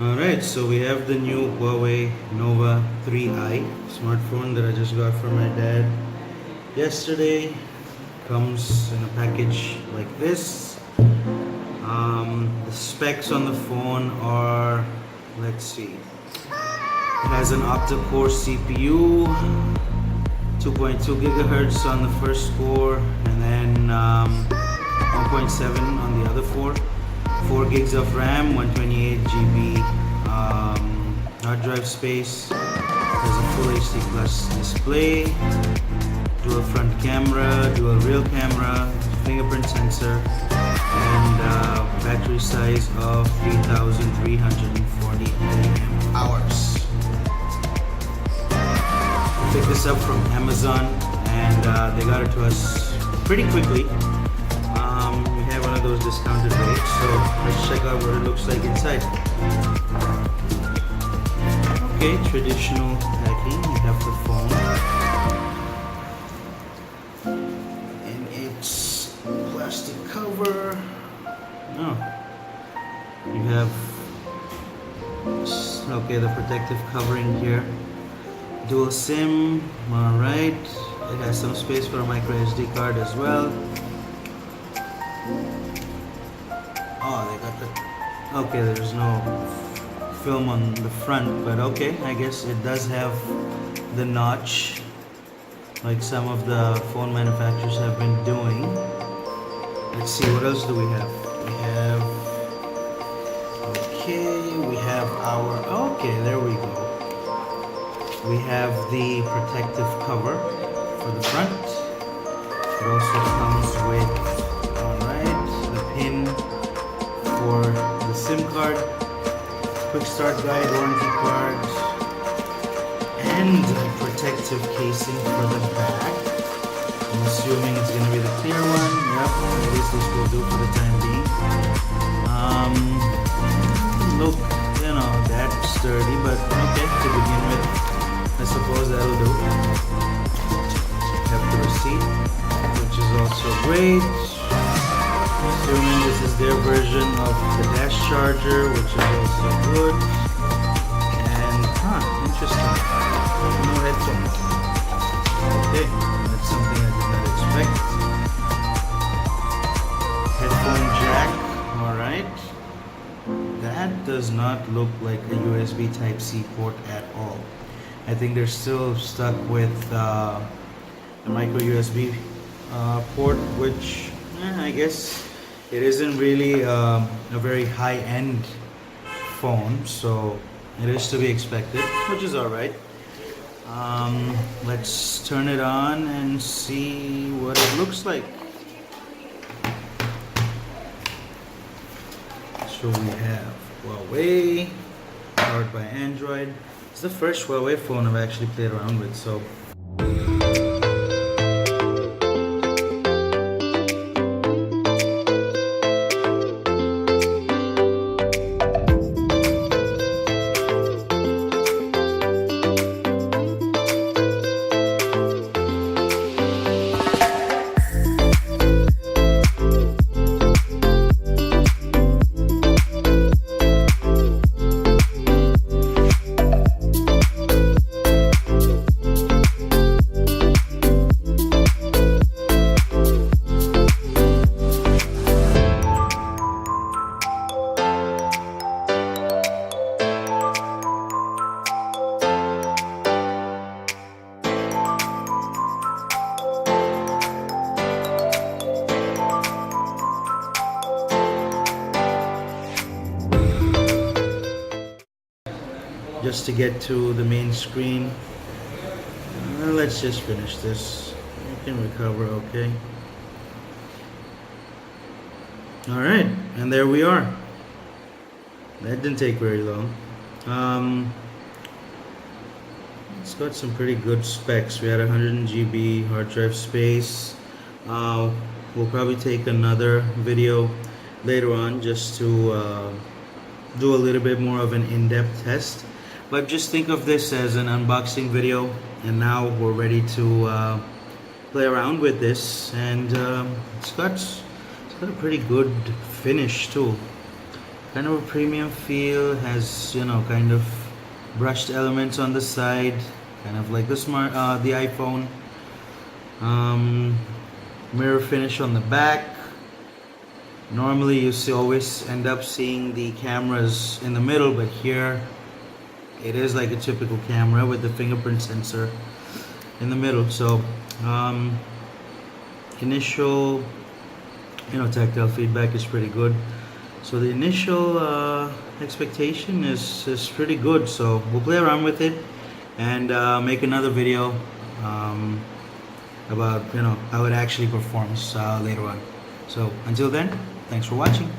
Alright, so we have the new Huawei Nova 3i smartphone that I just got from my dad yesterday. Comes in a package like this. The specs on the phone are, let's see, it has an octa-core CPU, 2.2 gigahertz on the first core, and then 1.7 on the other four. 4 gigs of RAM, 128 GB hard drive space. Has a full HD plus display, dual front camera, dual rear camera, fingerprint sensor, and battery size of 3,340 mAh. Picked this up from Amazon, and they got it to us pretty quickly. We have one of those discounted rates, so let's check out what it looks like inside. Okay, traditional packing. We have the phone in its plastic cover. Oh, you have the protective covering here. Dual SIM. All right. It has some space for a micro SD card as well. Oh, they got the. Okay, there's no film on the front, but okay, I guess it does have the notch like some of the phone manufacturers have been doing. Let's see, what else do we have? We have our, okay, there we go. We have the protective cover for the front. It also comes with, alright, the pin for the SIM card, quick start guide, warranty card, and a protective casing for the back. I'm assuming it's going to be the clear one. Yep, at least this will do for the time being. Look, that sturdy, but okay, to begin with, I suppose that'll do. Have the receipt, which is also great. Assuming this is their version of the dash charger, which is also good. And, interesting. No headphones. Okay, that's something I did not expect. Headphone jack, alright. That does not look like a USB Type-C port at all. I think they're still stuck with the micro USB port, which I guess it isn't really a very high-end phone, so it is to be expected, which is alright. Let's turn it on and see what it looks like. So we have Huawei, powered by Android. It's the first Huawei phone I've actually played around with, so just to get to the main screen, let's just finish this. You can recover, okay. Alright, and there we are. That didn't take very long. It's got some pretty good specs. We had 100 GB hard drive space. We'll probably take another video later on just to do a little bit more of an in-depth test. But just think of this as an unboxing video, and now we're ready to play around with this. And it's got a pretty good finish too. kind of a premium feel. Has, you know, kind of brushed elements on the side, kind of like the iPhone. um, Mirror finish on the back. Normally you always end up seeing the cameras in the middle, but here it is like a typical camera with the fingerprint sensor in the middle. So initial, you know, tactile feedback is pretty good. So the initial expectation is pretty good. So we'll play around with it and make another video about, you know, how it actually performs later on. So until then, thanks for watching.